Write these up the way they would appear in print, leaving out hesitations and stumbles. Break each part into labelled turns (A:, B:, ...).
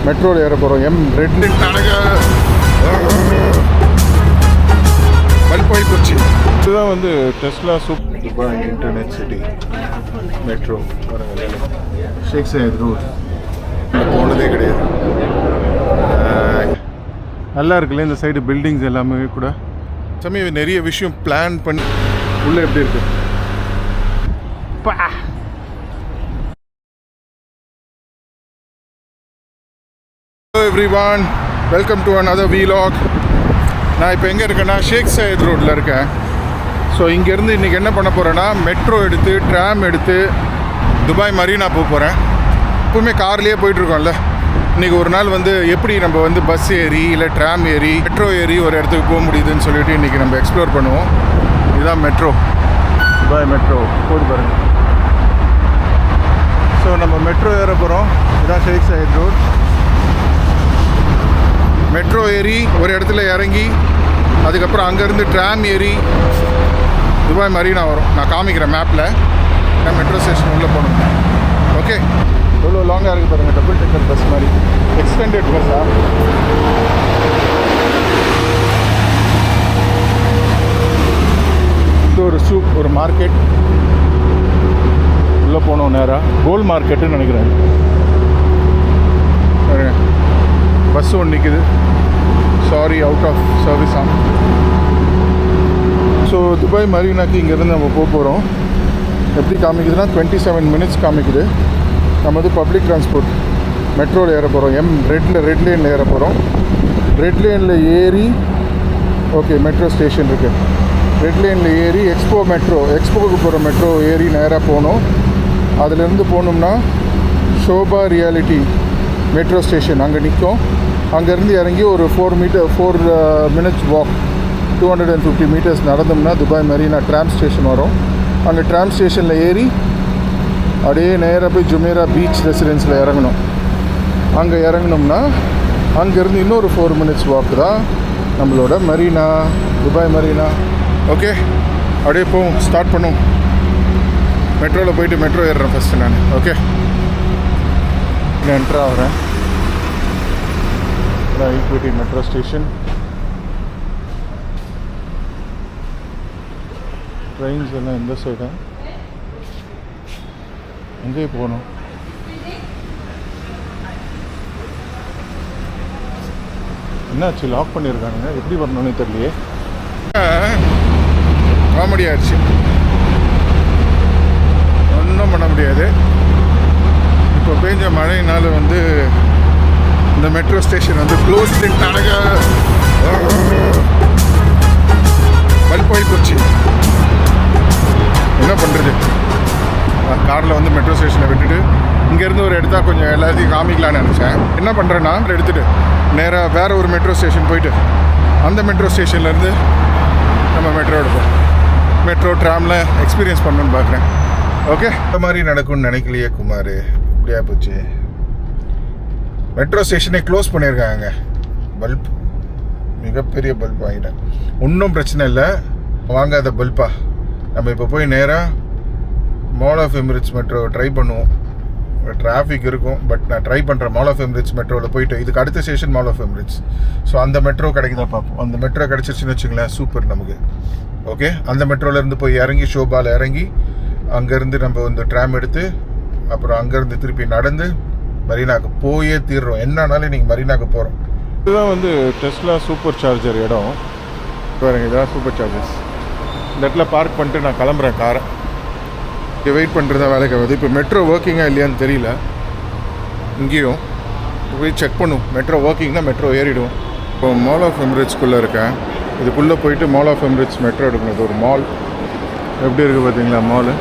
A: மெட்ரோவில் ஏற போகிறோம். ரெண்டு பல்பாய் போச்சு. இதுதான் வந்து Tesla Dubai internet city metro. Sheikh Zayed road போனதே கிடையாது. நல்லா இருக்குல்ல இந்த சைடு பில்டிங்ஸ் எல்லாமே கூட. சமயம் நிறைய விஷயம் பிளான் பண்ணி உள்ளே எப்படி இருக்கு. Hello everyone, welcome to another vlog. நான் இப்போ எங்கே இருக்கேன்னா ஷேக் சையத் ரோட்டில் இருக்கேன். ஸோ இங்கேருந்து இன்றைக்கி என்ன பண்ண போகிறேன்னா மெட்ரோ எடுத்து ட்ராம் எடுத்து துபாய் மரீனா போக போகிறேன். எப்பவுமே கார்லேயே போயிட்டுருக்கோம்ல. இன்றைக்கி ஒரு நாள் வந்து எப்படி நம்ம வந்து பஸ் ஏறி இல்லை ட்ராம் ஏறி மெட்ரோ ஏறி ஒரு இடத்துக்கு போக முடியுதுன்னு சொல்லிட்டு இன்றைக்கி நம்ம எக்ஸ்ப்ளோர் பண்ணுவோம். இதுதான் மெட்ரோ, துபாய் மெட்ரோ போட்டு பாருங்கள். ஸோ நம்ம மெட்ரோ ஏற போகிறோம். இதுதான் ஷேக் சையத் ரோட். மெட்ரோ ஏறி ஒரு இடத்துல இறங்கி அதுக்கப்புறம் அங்கேருந்து ட்ராம் ஏறி துபாய் மரீனா வரும். நான் காமிக்கிறேன் மேப்பில். நான் மெட்ரோ ஸ்டேஷன் உள்ளே போகணும். ஓகே, எவ்வளோ லாங்காக இருக்குது பாருங்கள். டபுள் டெக்கர் பஸ் மாதிரி எக்ஸ்டெண்டட் பஸ்ஸா. இது ஒரு சூப், ஒரு மார்க்கெட். உள்ளே போனோம் நேராக. கோல்ட் மார்க்கெட்டுன்னு நினைக்கிறேன். பஸ்ஸு ஒன்று நிற்குது. Sorry, out of service on. So Dubai மரீனாக்கு இங்கேருந்து நம்ம போக போகிறோம். எப்படி காமிக்குதுன்னா 27 மினிட்ஸ் காமிக்குது. நம்ம வந்து பப்ளிக் ட்ரான்ஸ்போர்ட் மெட்ரோவில் ஏற போகிறோம். ரெட் லேனில் ஏற போகிறோம். ரெட் லேனில் ஏறி ஓகே மெட்ரோ ஸ்டேஷன் இருக்குது. ரெட் லேனில் ஏறி எக்ஸ்போவுக்கு போகிற மெட்ரோ ஏறி நேராக போகணும். அதிலேருந்து போகணும்னா ஷோபா ரியாலிட்டி மெட்ரோ ஸ்டேஷன் அங்கே நிற்கும். அங்கேருந்து இறங்கி ஒரு 4 மினிட்ஸ் வாக், 250 மீட்டர்ஸ் நடந்தோம்னா துபாய் மரீனா ட்ராம் ஸ்டேஷன் வரும். அங்கே ட்ராம் ஸ்டேஷனில் ஏறி அப்படியே நேராக போய் ஜுமேரா பீச் ரெசிடென்ஸில் இறங்கணும். அங்கே இறங்கணும்னா அங்கேருந்து இன்னொரு 4 மினிட்ஸ் வாக்கு தான் நம்மளோட மரீனா, துபாய் மரீனா. ஓகே, அப்படியே போவோம், ஸ்டார்ட் பண்ணுவோம். மெட்ரோவில் போயிட்டு மெட்ரோ ஏறுறேன் ஃபஸ்ட்டு நான். ஓகே, நான் என்ட்ரு ஆகிறேன். Equity metro station. ட்ரெயின்ஸ் எல்லாம் இந்த சைடா, எங்கே போகணும்? என்னாச்சு, லாக் பண்ணியிருக்கானுங்க. எப்படி வரணும்னு தெரியலையே. காமெடி ஆயிடுச்சு, ஒன்றும் பண்ண முடியாது. இப்போ பெஞ்ச மழையினால வந்து இந்த மெட்ரோ ஸ்டேஷன் வந்து க்ளோஸ் பல்பாய் போச்சு. என்ன பண்ணுறது? காரில் வந்து மெட்ரோ ஸ்டேஷனை விட்டுட்டு இங்கேருந்து ஒரு இடத்தா கொஞ்சம் எல்லாத்தையும் காமிக்கலான்னு நினச்சேன். என்ன பண்ணுறேன்னா எடுத்துகிட்டு நேராக வேறு ஒரு மெட்ரோ ஸ்டேஷன் போயிட்டு அந்த மெட்ரோ ஸ்டேஷன்லேருந்து நம்ம மெட்ரோ எடுப்போம். மெட்ரோ ட்ராமில் எக்ஸ்பீரியன்ஸ் பண்ணணுன்னு பார்க்குறேன். ஓகே, இந்த மாதிரி நடக்கும்னு நினைக்கலையே குமார். இப்படியா போச்சு. மெட்ரோ ஸ்டேஷனே க்ளோஸ் பண்ணியிருக்காங்க. பல்ப், மிகப்பெரிய பல்ப் வாங்கிட்டேன். ஒன்றும் பிரச்சனை இல்லை, வாங்காத பல்பா. நம்ம இப்போ போய் நேராக mall of Emirates metro try பண்ணுவோம். டிராஃபிக் இருக்கும், பட் நான் ட்ரை பண்ணுறேன். மால் ஆஃப் எமிரேட்ஸ் மெட்ரோவில் போயிட்டு இதுக்கு அடுத்த station mall of Emirates. So அந்த மெட்ரோ கிடைக்குதா பார்ப்போம். அந்த மெட்ரோ கிடச்சிருச்சுன்னு வச்சுங்களேன், சூப்பர் நமக்கு. ஓகே, அந்த மெட்ரோலேருந்து போய் இறங்கி ஷோபாவில் இறங்கி அங்கேருந்து நம்ம வந்து ட்ராம் எடுத்து அப்புறம் அங்கேருந்து திருப்பி நடந்து மரீனாக்கு போயே தீர்றோம். என்னன்னாலும் இன்றைக்கி மரீனாக்கு போகிறோம். இதுதான் வந்து டெஸ்லா சூப்பர் சார்ஜர் இடம் பாருங்க. இதுதான் சூப்பர் சார்ஜர்ஸ். இந்த இடத்துல பார்க் பண்ணிட்டு நான் கிளம்புறேன் காரை. இங்கே வெயிட் பண்ணுறதா வேலைக்கு ஆகுது. இப்போ மெட்ரோ ஒர்க்கிங்காக இல்லையான்னு தெரியல. இங்கேயும் போய் செக் பண்ணுவோம். மெட்ரோ ஒர்க்கிங்னா மெட்ரோ ஏறிடுவோம். இப்போ மால் ஆஃப் எமிரேட்ஸ்குள்ளே இருக்கேன். இதுக்குள்ளே போயிட்டு மால் ஆஃப் எமிரேட்ஸ் மெட்ரோ எடுக்கணும். இது ஒரு மால். எப்படி இருக்குது பார்த்தீங்களா மாலு?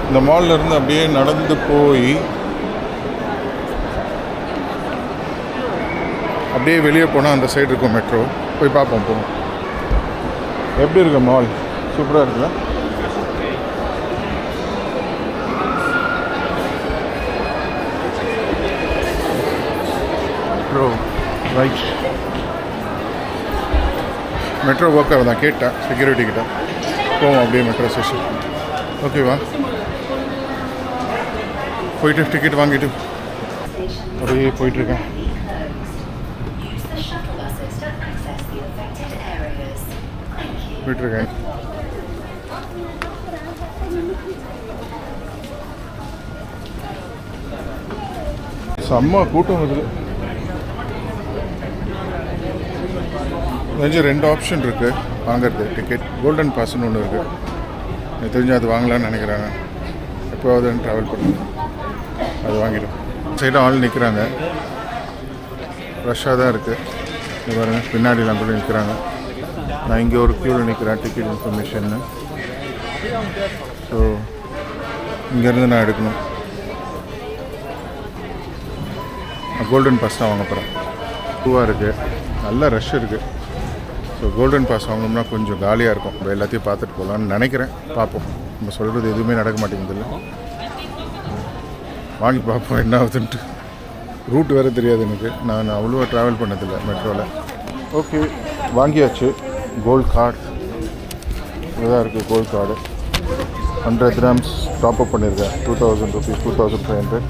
A: இந்த மாலில் இருந்து அப்படியே நடந்து போய் அப்படியே வெளியே போனால் அந்த சைடு இருக்கும் மெட்ரோ. போய் பார்ப்போம். போவோம். எப்படி இருக்கு மால்? சூப்பராக இருக்குல்ல? Metro right. மெட்ரோ ஒர்க் ஆகுதான் கேட்டேன் செக்யூரிட்டி கிட்ட. போவோம் அப்படியே மெட்ரோ ஸ்டேஷன். ஓகேவா? போயிட்டு டிக்கெட் வாங்கிட்டு அப்படியே போயிட்டுருக்கேன். போயிட்டுருக்கேன். செம்ம கூட்டம் வருது. கொஞ்சம் 2 ஆப்ஷன் இருக்குது வாங்கிறது டிக்கெட். கோல்டன் பாஸ்ன்னு ஒன்று இருக்குது. எனக்கு தெரிஞ்சு அது வாங்கலான்னு நினைக்கிறாங்க. எப்போவாது ட்ராவல் பண்ணுறது அது வாங்கிடும். சைடாக ஆள் நிற்கிறாங்க. ரஷ்ஷாக தான் இருக்குது. இது பாருங்க, பின்னாடிலாம் கூட நிற்கிறாங்க. நான் இங்கே ஒரு க்யூவில் நிற்கிறேன் டிக்கெட் இன்ஃபர்மேஷன்னு. ஸோ இங்கேருந்து நான் எடுக்கணும். கோல்டன் பாஸ் தான் வாங்க போகிறேன். 2 இருக்குது. நல்ல ரஷ் இருக்குது. ஸோ கோல்டன் பாஸ் வாங்கினோம்னா கொஞ்சம் காலியாக இருக்கும். இப்போ எல்லாத்தையும் பார்த்துட்டு போகலான்னு நினைக்கிறேன். பார்ப்போம். நம்ம சொல்கிறது எதுவுமே நடக்க மாட்டேங்குது. இல்லை வாங்கி பார்ப்போம் என்ன ஆகுதுன்ட்டு. ரூட் வேறு தெரியாது எனக்கு. நான் அவ்வளோவா ட்ராவல் பண்ணதில்லை மெட்ரோவில். ஓகே, வாங்கியாச்சு. கோல்ட் கார்டு இதுதான் இருக்குது. Gold card 100 grams top up பண்ணியிருக்கேன். 2000 rupees, 2500.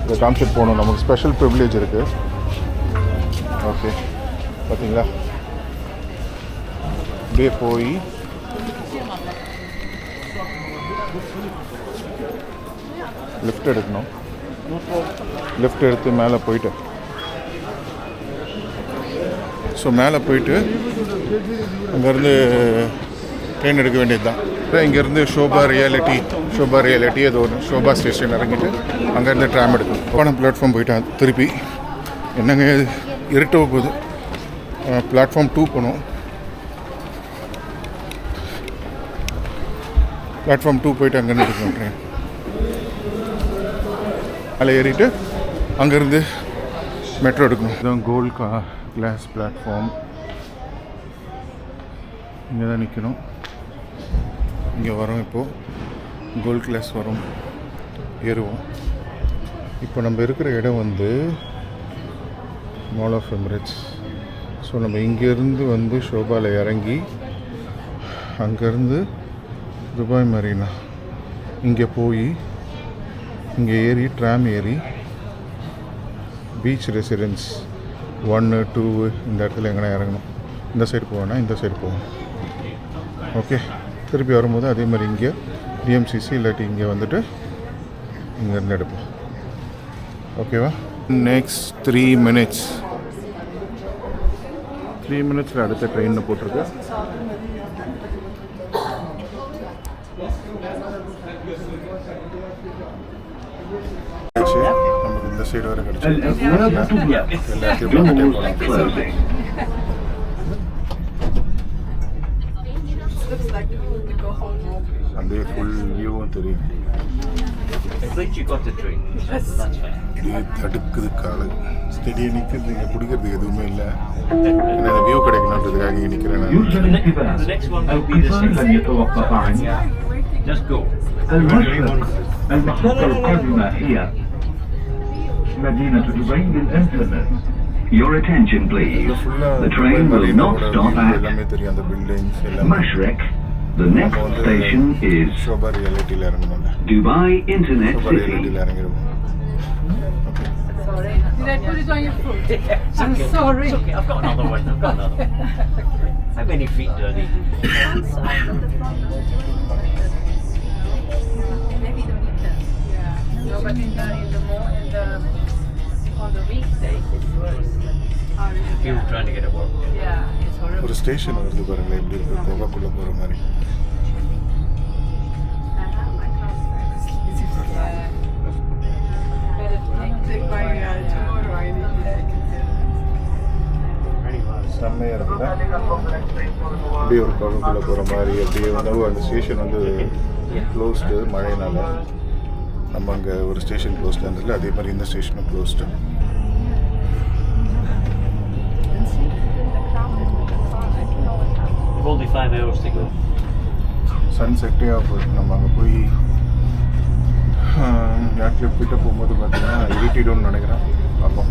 A: இதை காமிச்சிட்டு போகணும். நமக்கு ஸ்பெஷல் ப்ரிவிலேஜ் இருக்குது. ஓகே, பார்த்தீங்களா? அப்படியே போய் லிஃப்ட் எடுக்கணும். லிஃப்ட் எடுத்து மேலே போயிட்டு மேலே போயிட்டு அங்கேருந்து ட்ரெயின் எடுக்க வேண்டியது தான். இங்கேருந்து ஷோபா ரியாலிட்டி அது ஒரு ஷோபா ஸ்டேஷன் இறங்கிட்டு அங்கேருந்து ட்ராம் எடுக்கணும். போன பிளாட்ஃபார்ம் போயிட்டேன். திருப்பி என்னங்க இருட்ட போகுது. பிளாட்ஃபார்ம் 2 போகணும். பிளாட்ஃபார்ம் 2 போயிட்டு அங்கேருந்து எடுக்கணும் ட்ரெயின். அதில் ஏறிட்டு அங்கேருந்து மெட்ரோ எடுக்கணும். இதுதான் கோல்ட் கிளாஸ் பிளாட்ஃபார்ம். இங்கே தான் நிற்கணும். இங்கே வரோம். இப்போது கோல்ட் கிளாஸ் வரும், ஏறுவோம். இப்போ நம்ம இருக்கிற இடம் வந்து மால் ஆஃப் எமிரேட்ஸ். ஸோ நம்ம இங்கேருந்து வந்து ஷோபாவில் இறங்கி அங்கேருந்து துபாய் மரீனா இங்கே போய் இங்கே ஏறி ட்ராம் ஏறி பீச் ரெசிடென்ஸ் 1, 2 இந்த இடத்துல எங்கன்னா இறங்கணும். இந்த சைடு போவேன்னா இந்த சைடு போவோம். ஓகே, திருப்பி வரும்போது அதே மாதிரி இங்கே டிஎம்சிசி இல்லாட்டி இங்கே வந்துட்டு இங்கேருந்து எடுப்போம். ஓகேவா? Next 3 minutes. 3 minutesல அடுத்த ட்ரெயினில் போட்டிருக்கு. நமக்கு இந்த சைடு வரை கிடச்சி எல்லாத்தையும் பார்த்துட்டே போகலாம். அந்த ஃபுல் வியூவும் தெரியும். தடுக்குது காலு. ஸ்டெடியை நிற்கிறது, இங்கே பிடிக்கிறதுக்கு எதுவுமே இல்லை. ஏன்னா இந்த வியூ கிடைக்கணுன்றதுக்காக இங்கே நிற்கிறேன் நான்.
B: Your attention please. The train will not stop at Mashreq. The next station is Dubai Internet City.
C: Sorry. Did I put it on your foot? I'm sorry.
D: It's okay. I've got another one. How many feet dirty?
C: Maybe the weekend. Yeah. No, but in the morning, on the weekdays, it's worse.
D: People trying to get it work.
C: Yeah, it's horrible.
A: ஒரு station வருது பாருங்களேன், எப்படி இருக்கு கோவாக்குள்ளே போகிற மாதிரி. செம்மையாக இருக்குல்ல? அப்படியே ஒரு கோவாக்குள்ளே போகிற மாதிரி. அப்படியே வந்து அந்த ஸ்டேஷன் வந்து க்ளோஸ்டு மழையினால. நம்ம அங்கே ஒரு ஸ்டேஷன் க்ளோஸ்டாக இருந்ததில்ல, அதே மாதிரி இந்த ஸ்டேஷனும் closed.
D: Only 5 hours to go.
A: சன் செட்டே ஆகும். நம்ம அங்கே போய் யாக்லிஃப் கிட்ட போகும்போது பார்த்தீங்கன்னா இருட்டிடும்னு நினைக்கிறேன். பார்ப்போம்.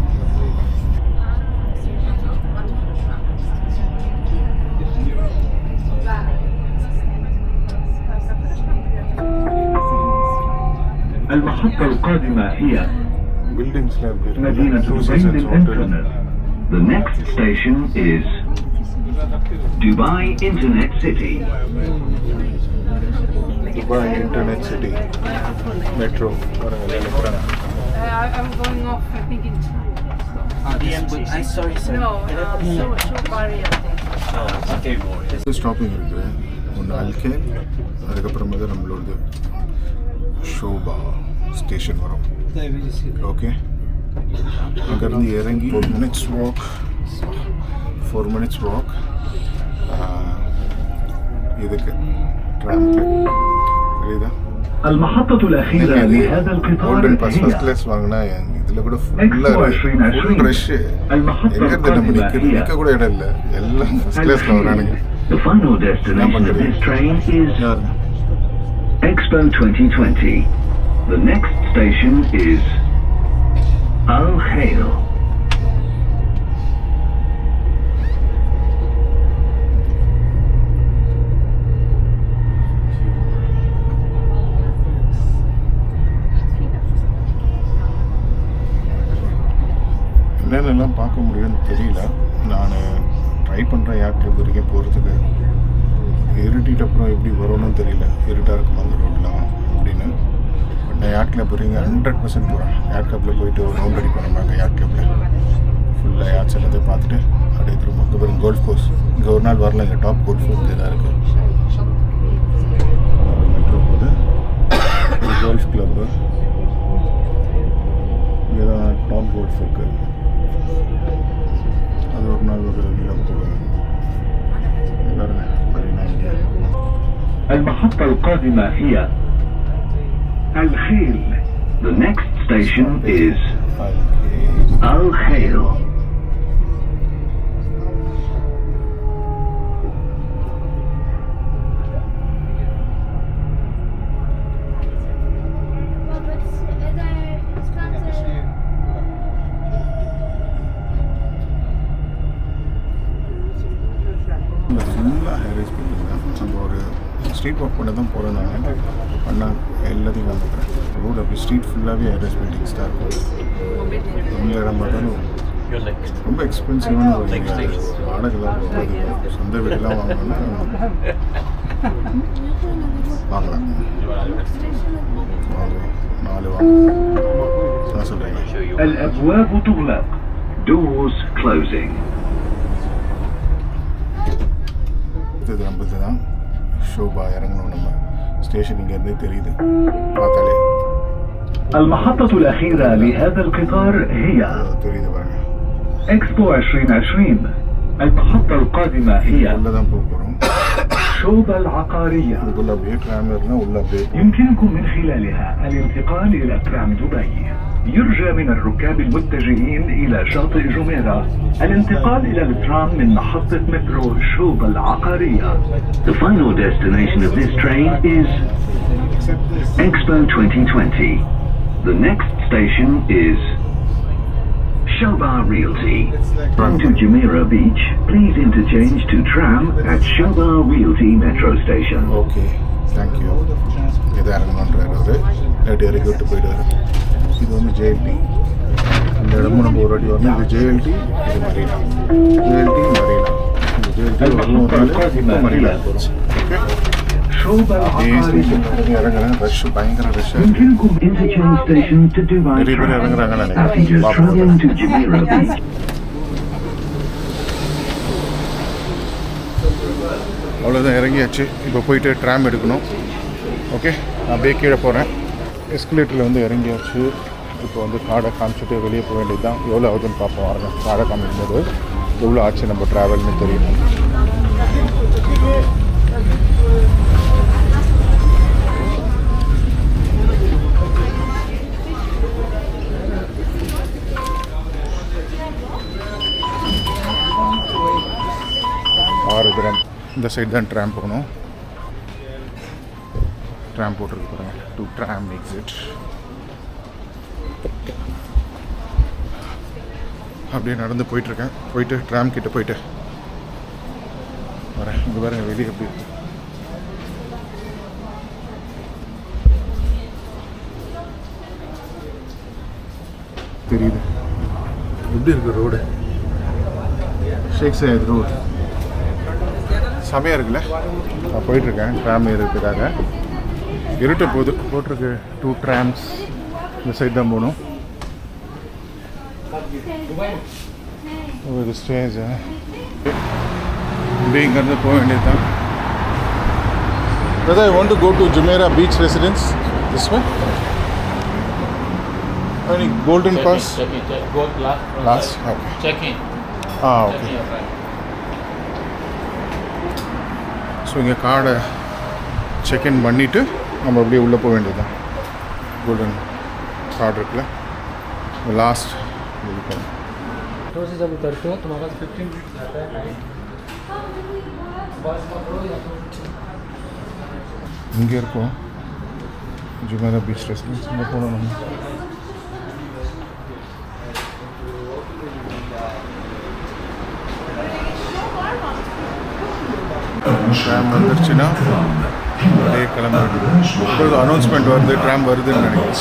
B: المحطة القادمة هي
A: பில்டிங்ஸில் எப்படி இருக்கு
B: مدينة
A: Two
B: دبي
A: Seasons Hotel.
B: للإنترنت. The next station is Dubai Internet City.
A: Dubai internet city metro
C: I'm going off, I think, in 2.
D: DMC. Sorry, sir.
C: No, so barrier, I think.
D: Okay, more.
A: Stopping இருக்குது ஒன்று அல்கே அதுக்கப்புறமா தான் நம்மளோடது Shobha station வரும் okay அங்கேருந்து இறங்கி 4 minutes walk இதுக்கு ட்ராம்க்கு தெரியுதா
B: المحطة الأخيرة لهذا القطار
A: golden pass
B: هي
A: first class வாங்கினா இதில் கூட ஃபுல்லாக ஃபுல் ரஷ்ஷு எங்கேருந்து நம்ம நிற்க கூட இடம் இல்லை எல்லாம் ஃபர்ஸ்ட் கிளாஸில் வரானுங்க
B: The final destination of this train is
A: யாருங்க
B: Expo 2020. The next station is Al Khail.
A: என்னென்னலாம் பார்க்க முடியும்னு தெரியல நான் ட்ரை பண்ணுறேன் யார் கிளப் வரைக்கும் போகிறதுக்கு இருட்டிட்டு அப்புறம் எப்படி வரும்னு தெரியல இருட்டாக இருக்கும் அந்த ரோட்லாம் அப்படின்னு பட் நான் யார் கிளப் வரைக்கும் 100% போகிறேன் யார் கிளப்பில் போயிட்டு ஒரு ரவுண்ட் அடிப்போம் நம்ம அங்கே யார் கிளப்பில் ஃபுல்லாக யார்ஸ் எல்லாத்தையும் பார்த்துட்டு அப்படியே திரும்ப அங்கே வரும் கோல்ஃப் கோர்ஸ் இங்கே ஒரு நாள் வரல இங்கே டாப் கோல்ஃப் கோர்ஸ் இதாக இருக்குது மெட்ரோ போது கோல்ஃப் கிளப்பு இங்கே தான் டாப் கோல்ஃப் இருக்குது அது ஒரு நாள் ஒரு வீடாக போடுவேன் எல்லாருமே Marina India
B: المحطة القادمة هي الخيل. The next station is Al Khail.
A: ஃபுல்லாக ஹேரேஜ் பண்ணியிருக்கேன் நம்ம ஒரு ஸ்ட்ரீட் வாக் பண்ண தான் போகிறேன் நான் பண்ணால் எல்லாத்தையும் வந்துடுறேன் ரோடு அப்படி ஸ்ட்ரீட் ஃபுல்லாகவே ஹேரேஜ் பில்டிங்ஸ் தான் இருக்கும் எந்த இடம் பார்த்தாலும்
D: You're next.
A: ரொம்ப எக்ஸ்பென்சிவான ஒரு ஏரியா வாடகைலாம் ரொம்ப அதிகம் சொந்த வீடெல்லாம் வாங்கணும்னா வாங்கலாம் வாங்க 4 வாங்க நான் சொல்கிறேன்
D: Show you.
B: الأبواب تغلق. Doors closing.
A: இது நம்மளது தான் ஷோபா இறங்கணும் நம்ம ஸ்டேஷன் இங்கேருந்தே தெரியுது பார்த்தாலே
B: المحطة الأخيرة لهذا القطار هي
A: தெரியுது பாருங்க
B: إكسبو 2020. المحطة القادمة هي
A: உள்ளே தான் போக போகிறோம்
B: شوبا العقارية.
A: இதுக்குள்ளே அப்படியே ட்ராம் இருந்தால் உள்ளே அப்படியே போகும்.
B: يمكنكم من خلالها الانتقال إلى ترام دبي. يرجى من الركاب المتجهين إلى شاطئ جميرة الانتقال إلى الترام من محطة مترو شوبا العقارية. The final destination of this train is Expo 2020. The next station is Shoba Realty. On to Jumeirah Beach, please interchange to tram at Shoba Realty Metro Station.
A: Okay thank you இதை இறங்கணுன்றார் அவர் லேட்டு இறக்கி விட்டு போயிடுவார் இது வந்து ஜேஎல்டி இந்த இடமும் நம்ம ஒரு வாட்டி வரணும் இது ஜேஎல்டி இது மரீனா ஜேஎல்டி மரீனா இந்த ஜேஎல்டி வரணும் ஒரு நாள் இப்போ மரீனா போகிறோம் ஓகே
B: شوبا
A: அப்படியே
B: العقارية.
A: இறங்குறேன் ரஷ் பயங்கர ரஷ்ஷாக
B: يمكنكم interchange station to Dubai
A: நிறைய பேர்
B: Tram.
A: இறங்குறாங்கன்னு
B: Passengers
A: நினைக்கிறேன்
B: traveling to Jumeirah Beach.
A: அவ்வளோதான் இறங்கியாச்சு இப்போ போயிட்டு ட்ராம் எடுக்கணும் ஓகே நான் அப்படியே கீழே போகிறேன் எஸ்கலேட்டரில் வந்து இறங்கியாச்சு இப்போ வந்து கார்டை காமிச்சிட்டு வெளியே போக வேண்டியது தான் எவ்வளோ ஆகுதுன்னு பார்ப்போம் வரங்க கார்டை காமிக்கும்போது எவ்வளோ ஆச்சு நம்ம ட்ராவல்னு தெரியும் ஆறு இந்த சைடு தான் ட்ராம் போகணும் ட்ராம் போட்டிருக்கு பாருங்க டு ட்ராம் எக்ஸிட் அப்படியே நடந்து போயிட்டுருக்கேன் போயிட்டு ட்ராம் கிட்ட போயிட்டு வரேன் இங்கே பாருங்க வெளியே எப்படி இருக்கு தெரியுது. எப்படி இருக்குது ரோடு? ஷேக் சையத் ரோடு செமையாக இருக்குல்ல. நான் போயிட்டுருக்கேன் ட்ராம் ஏறுறதுக்காக. இருட்ட போகுது. போட்டிருக்கு 2 ட்ராம்ஸ். இந்த சைட் தான் போகணும். ஒரு ஸ்டேஜ் இப்படி இங்கேருந்து போக வேண்டியது தான். Whether I want to go to Jumeirah Beach Residence, this way? Any golden pass?
E: Check-in. Go last.
A: Last? Okay.
E: Check-in.
A: Okay. So இங்கே கார்டை செக்இன் பண்ணிவிட்டு நம்ம அப்படியே உள்ளே போக வேண்டியது தான். கோல்டன் கார்டு இருக்குல்ல, லாஸ்ட் இது போகணும்.
F: मेट्रो से जब उतरते हो तुम्हारे पास 15 मिनट रहता है टाइम. बस पकड़ो या तो
A: இங்கே இருக்கோம் ஜுமேரா பீச் ரெசிடென்ஸ். இங்கே போகணும் நம்ம. ட்ராம் வந்துருச்சுன்னா அப்படியே கிளம்ப வேண்டியது. இப்போது அனௌன்ஸ்மெண்ட் வருது, ட்ராம் வருதுன்னு நினைக்கிறேன்.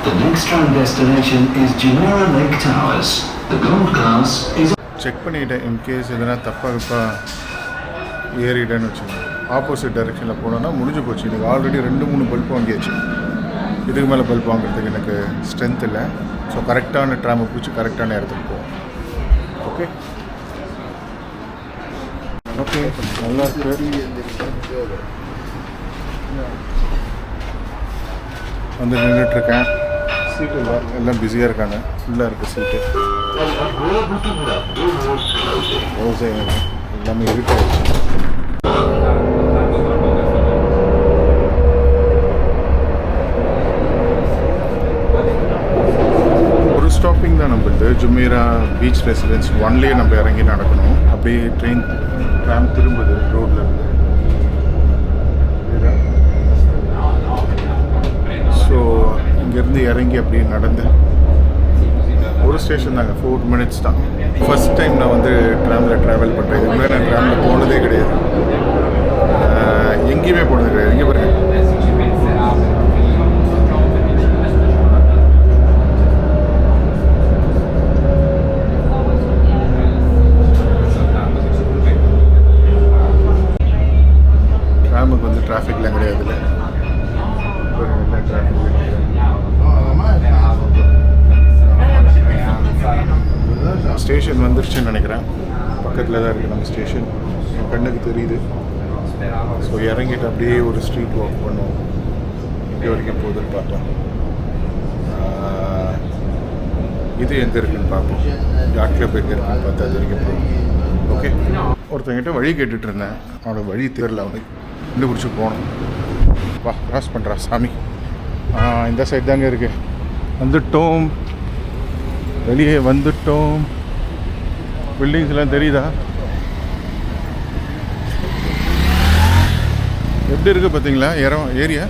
G: The next tram destination is Jumeirah Lake Towers. The gold class is...
A: check பண்ணிக்கிட்டேன் இன்கேஸ் எதனா தப்பாக ஏறிட்டேன்னு வச்சுக்கோங்க. ஆப்போசிட் டைரெக்ஷனில் போனோன்னா முடிஞ்சு போச்சு. எனக்கு ஆல்ரெடி 2-3 பல்ப் வாங்கியாச்சு. இதுக்கு மேலே பல்ப் வாங்குறதுக்கு எனக்கு ஸ்ட்ரென்த் இல்லை. ஸோ கரெக்டான ட்ராமை பிடிச்சி கரெக்டான இடத்துக்கு போவோம். ஓகே ஓகே நல்லா இருக்கு. வந்து நின்றுட்டுருக்கேன். சீட்டு எல்லாம் பிஸியாக இருக்காங்க. ஃபுல்லாக இருக்குது சீட்டு. எல்லாமே இருட்டாயிடுச்சு. ஒரு ஸ்டாப்பிங் தான் நம்மளுக்கு. ஜுமேரா பீச் ரெசிடென்ஸ் 1லேயே நம்ம இறங்கி நடக்கணும். அப்படியே ட்ரெயின் ட்ராம் திரும்புது ரோட்டில் இருந்து. ஸோ இங்கேருந்து இறங்கி அப்படியே நடந்து ஒரு ஸ்டேஷன் தாங்க, 4 மினிட்ஸ் தான். ஃபஸ்ட் டைம் நான் வந்து ட்ராமில் ட்ராவல் பண்ணுறேன். இதுக்கு முன்னாடி நான் ட்ராமில் போனதே கிடையாது. எங்கேயுமே போனது கிடையாது. இங்கே பாருங்க, ட்ராமுக்கு வந்து டிராஃபிக்லாம் கிடையாது. இல்லை ஸ்டேஷன் வந்துருச்சுன்னு நினைக்கிறேன். பக்கத்தில் தான் இருக்குது நம்ம ஸ்டேஷன். என் கண்ணுக்கு தெரியுது. ஸோ இறங்கிட்டு அப்படியே ஒரு ஸ்ட்ரீட் வாக் பண்ணுவோம். எங்கே வரைக்கும் போகுதுன்னு பார்க்கலாம். இது எங்கே இருக்குதுன்னு பார்ப்போம். யாட் கிளப் எங்கே இருக்குன்னு பார்த்தா அது வரைக்கும் போகும். ஓகே, ஒருத்தங்கிட்ட வழி கேட்டுட்டு இருந்தேன். அவனோட வழி தெரியல. அவனுக்கு கண்டுபிடிச்சி போகணும். வா, கிராஸ் பண்ணுறா சாமி. இந்த சைட் தாங்க இருக்குது. வந்துட்டோம், வெளியே வந்துட்டோம். பில்டிங்ஸ் எல்லாம் தெரியுதா? எப்படி இருக்குது பார்த்தீங்களா? ஏரியா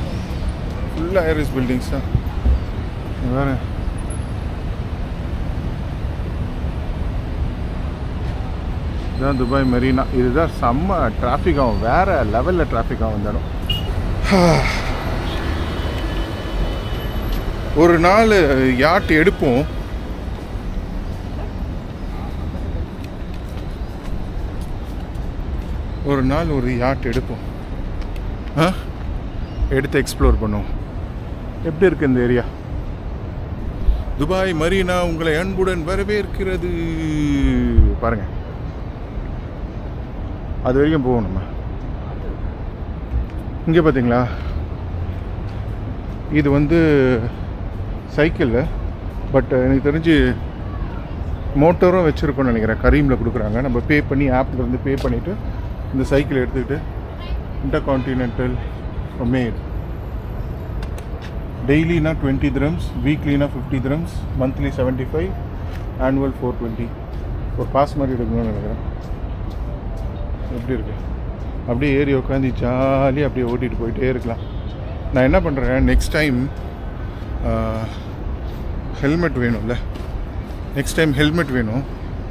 A: ஃபுல்லாக ஏரிஸ் பில்டிங்ஸ் தான். வேறு இதுதான் துபாய் மெரினா. இதுதான் செம்ம டிராஃபிக் ஆகும். வேறு லெவலில் டிராஃபிக் ஆகும் இந்த இடம். ஒரு நாள் யாட் எடுப்போம். ஒரு நாள் ஒரு யாட் எடுப்போம். எடுத்து எக்ஸ்ப்ளோர் பண்ணுவோம். எப்படி இருக்குது இந்த ஏரியா? துபாய் மரீனா உங்களை அன்புடன் வரவேற்கிறது. பாருங்கள், அது வரைக்கும் போவோம் நம்ம. இங்கே பார்த்தீங்களா, இது வந்து சைக்கிள். பட் எனக்கு தெரிஞ்சு மோட்டரும் வச்சுருக்கோன்னு நினைக்கிறேன். கரீமில் கொடுக்குறாங்க. நம்ம பே பண்ணி ஆப்பில் இருந்து பே பண்ணிவிட்டு இந்த சைக்கிள் எடுத்துக்கிட்டு இன்டர்கான்டினென்டல் மேட். டெய்லினா 20 dirhams, வீக்லினா 50 dirhams, மந்த்லி 75, ஆனுவல் 420. ஒரு பாஸ் மாதிரி எடுக்கணும்னு நினைக்கிறேன். எப்படி இருக்கு? அப்படியே ஏறி உட்காந்து ஜாலியாக அப்படியே ஓட்டிகிட்டு போயிட்டே இருக்கலாம். நான் என்ன பண்ணுறேன், நெக்ஸ்ட் டைம் ஹெல்மெட் வேணும்ல. நெக்ஸ்ட் டைம் ஹெல்மெட் வேணும்.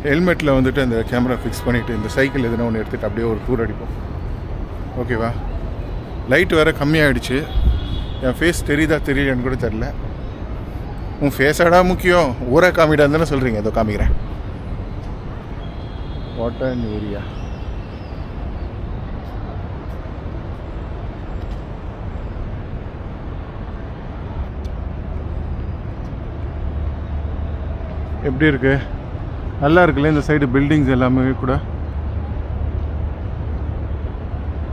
A: ஹெல்மெட்டில் வந்துட்டு அந்த கேமரா ஃபிக்ஸ் பண்ணிவிட்டு இந்த சைக்கிள் எதுனா ஒன்று எடுத்துகிட்டு அப்படியே ஒரு டூர் அடிப்போம். ஓகேவா? லைட் வேறு கம்மியாகிடுச்சு. என் ஃபேஸ் தெரியுதா தெரியலன்னு கூட தெரில. உன் ஃபேஸாடா முக்கியம், ஊரை காமிடான்னு தானே சொல்கிறீங்க. ஏதோ காமிக்கிறேன். What an area. எப்படி இருக்கு? நல்லா இருக்குல்ல இந்த சைடு பில்டிங்ஸ் எல்லாமே கூட.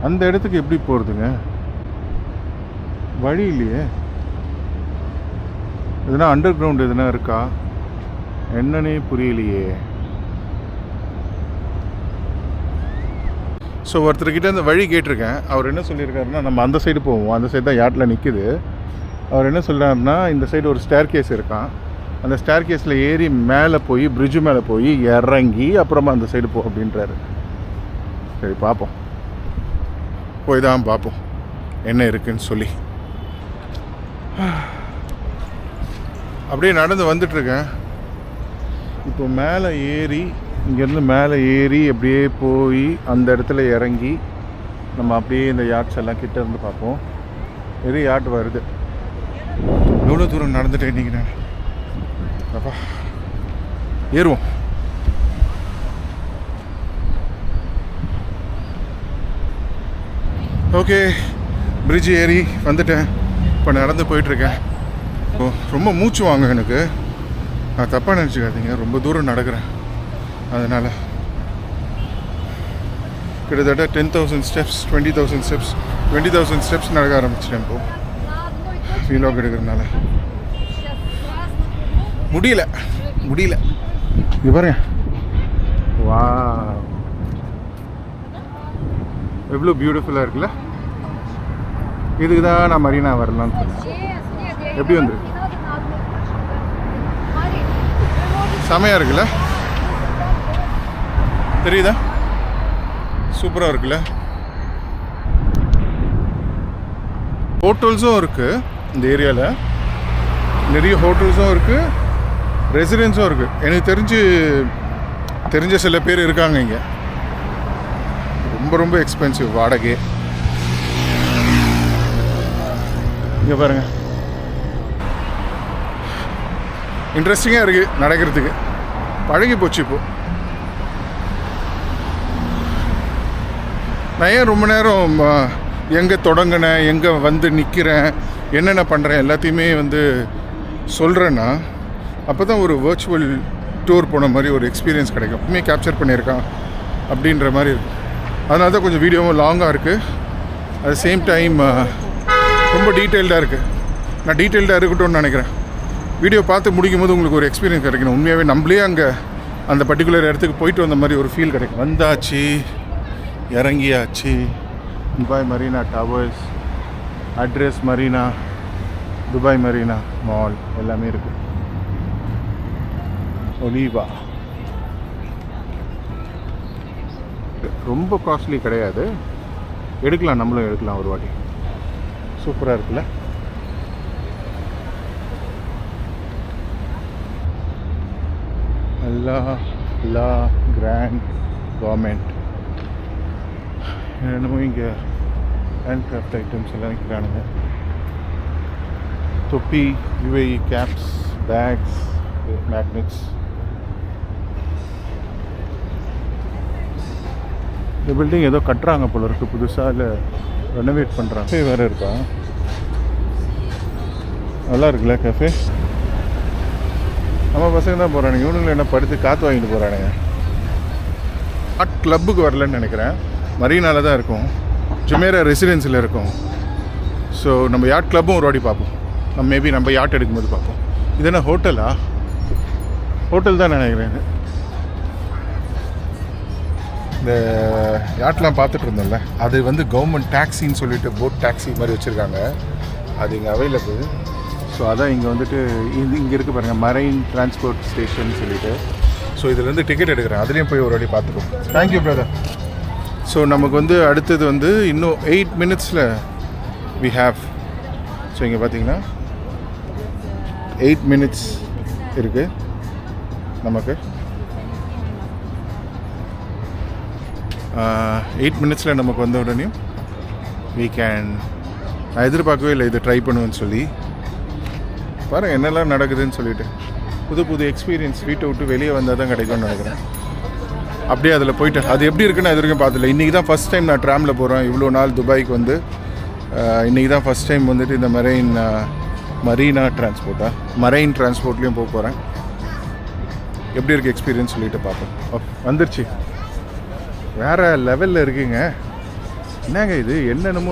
A: அந்த இடத்துக்கு எப்படி போகிறதுங்க? வழி இல்லையே. எதுனா அண்டர் கிரவுண்ட் எதுனா இருக்கா என்னன்னே புரியலையே. ஸோ ஒருத்தர்கிட்ட அந்த வழி கேட்டிருக்கேன். அவர் என்ன சொல்லியிருக்காருன்னா, நம்ம அந்த சைடு போவோம், அந்த சைடு தான் யாட்டில் நிற்குது. அவர் என்ன சொல்கிறாருன்னா, இந்த சைடு ஒரு ஸ்டேர் கேஸ் இருக்கான், அந்த ஸ்டேர் கேஸில் ஏறி மேலே போய் பிரிட்ஜு மேலே போய் இறங்கி அப்புறமா அந்த சைடு போ அப்படின்றாரு. சரி பார்ப்போம், போய் தான் பார்ப்போம் என்ன இருக்குன்னு சொல்லி. அப்படியே நடந்து வந்துட்டுருக்கேன். இப்போ மேலே ஏறி, இங்கேருந்து மேலே ஏறி அப்படியே போய் அந்த இடத்துல இறங்கி நம்ம அப்படியே இந்த யாட்ஸ் எல்லாம் கிட்ட இருந்து பார்ப்போம். எது யாட் வருது. எவ்வளோ தூரம் நடந்துட்டேன் இன்றைக்கி நான். அப்பா ஏறுவோம். ஓகே, பிரிட்ஜ் ஏறி வந்துட்டேன். இப்போ நடந்து போயிட்டுருக்கேன். ரொம்ப மூச்சு வாங்க எனக்கு. நான் தப்பாக நினச்சிக்காதீங்க, ரொம்ப தூரம் நடக்கிறேன். அதனால் கிட்டத்தட்ட 10,000 ஸ்டெப்ஸ் 20,000 ஸ்டெப்ஸ் 20,000 ஸ்டெப்ஸ் நடக்க ஆரம்பிச்சிட்டேன். இப்போது ஃபீலாக் எடுக்கிறதுனால முடியல. இது பாருங்க, வா எவ்வளோ பியூட்டிஃபுல்லாக இருக்குல்ல. இதுக்கு தான் நான் மரீனா வரலான்னு சொன்னேன். எப்படி வந்து செமையாக இருக்குல்ல, தெரியுதா? சூப்பராக இருக்குல்ல. ஹோட்டல்ஸும் இருக்குது இந்த ஏரியாவில், நிறைய ஹோட்டல்ஸும் இருக்குது, ரெசிடென்ஸும் இருக்குது. எனக்கு தெரிஞ்ச சில பேர் இருக்காங்க இங்கே. ரொம்ப ரொம்ப எக்ஸ்பென்சிவ் வாடகை. இங்கே பாருங்கள், இன்ட்ரெஸ்டிங்காக இருக்குது நடக்கிறதுக்கு. பழகி போச்சு இப்போது. நான் ஏன் ரொம்ப நேரம் எங்கே தொடங்கினேன், எங்கே வந்து நிற்கிறேன், என்னென்ன பண்ணுறேன் எல்லாத்தையுமே வந்து சொல்கிறேன்னா, அப்போ தான் ஒரு வர்ச்சுவல் டூர் போன மாதிரி ஒரு எக்ஸ்பீரியன்ஸ் கிடைக்கும். எப்பவுமே கேப்சர் பண்ணியிருக்கான் அப்படின்ற மாதிரி இருக்கும். அதனால தான் கொஞ்சம் வீடியோவும் லாங்காக இருக்குது. அட் சேம் டைம் ரொம்ப டீட்டெயில்டாக இருக்குது. நான் டீட்டெயில்டாக இருக்கட்டும்னு நினைக்கிறேன். வீடியோ பார்த்து முடிக்கும் போது உங்களுக்கு ஒரு எக்ஸ்பீரியன்ஸ் கிடைக்கணும். உண்மையாகவே நம்மளே அங்கே அந்த பர்டிகுலர் இடத்துக்கு போயிட்டு வந்த மாதிரி ஒரு ஃபீல் கிடைக்கும். வந்தாச்சு, இறங்கியாச்சு. Dubai Marina towers, address Marina, Dubai Marina mall எல்லாமே இருக்குது. ஒலிவா ரொம்ப காஸ்ட்லி கிடையாது, எடுக்கலாம், நம்மளும் எடுக்கலாம் ஒரு வாட்டி. சூப்பராக இருக்குல்ல. லா கிராண்ட் கவர்மெண்ட் என்னமோ இங்கே ஹேண்ட் கிராஃப்ட் ஐட்டம்ஸ் எல்லாம் விற்கிறானுங்க. தொப்பி, யுஏஇ கேப்ஸ், பேக்ஸ், மேக்னெட்ஸ். இந்த பில்டிங் ஏதோ கட்டுறாங்க போல இருக்குது புதுசாக, இல்லை ரெனோவேட் பண்ணுறாங்க. கஃபே வேறு இருக்கா? நல்லா இருக்குல்ல கஃபே. நம்ம பசங்க தான் போகிறானுங்க. இவனுங்களை என்ன படுத்து காற்று வாங்கிட்டு போகிறானுங்க. யாட் கிளப்புக்கு வரலன்னு நினைக்கிறேன். மரீனால தான் இருக்கும், ஜுமேரா ரெசிடென்சியில் இருக்கும். ஸோ நம்ம யாட் கிளப்பும் ஒரு வாட்டி பார்ப்போம். மேபி நம்ம யாட் எடுக்கும்போது பார்ப்போம். இது என்ன ஹோட்டலா? ஹோட்டல் தான் நினைக்கிறேன். இந்த யாட்லாம் பார்த்துட்டு இருந்தோம்ல, அது வந்து கவர்மெண்ட் டாக்ஸின்னு சொல்லிட்டு போட் டாக்ஸி மாதிரி வச்சுருக்காங்க. அது இங்கே அவைலபிள். ஸோ அதான் இங்கே வந்துட்டு இங்கே இருக்குது பாருங்கள், மரைன் டிரான்ஸ்போர்ட் ஸ்டேஷன் சொல்லிட்டு. ஸோ இதுலேருந்து டிக்கெட் எடுக்கிறேன், அதுலேயும் போய் ஒரு வாட்டி பார்த்துப்போம். Thank you brother. ஸோ நமக்கு வந்து அடுத்தது வந்து இன்னும் 8 minutes we have. ஸோ இங்கே பார்த்தீங்கன்னா 8 minutes இருக்குது நமக்கு. 8 minutes நமக்கு வந்த உடனே we can நான் எதிர்பார்க்கவே இல்லை இது ட்ரை பண்ணுவேன்னு சொல்லி. பாருங்கள் என்னெல்லாம் நடக்குதுன்னு சொல்லிட்டு. புது புது எக்ஸ்பீரியன்ஸ் வீட்டை விட்டு வெளியே வந்தால் தான் கிடைக்கும்னு நினைக்கிறேன். அப்படியே அதில் போயிட்டு அது எப்படி இருக்குன்னு இது வரைக்கும் பார்த்துல. இன்றைக்கி தான் ஃபஸ்ட் டைம் நான் ட்ராமில் போகிறேன். இவ்வளோ நாள் துபாய்க்கு வந்து இன்றைக்கி தான் ஃபஸ்ட் டைம் வந்துட்டு இந்த மரீனா டிரான்ஸ்போர்ட்லேயும் போக போகிறேன். எப்படி இருக்குது எக்ஸ்பீரியன்ஸ் சொல்லிட்டு பார்ப்போம். ஓகே வந்துருச்சு. வேறு லெவலில் இருக்குங்க. என்னங்க இது என்னென்னமோ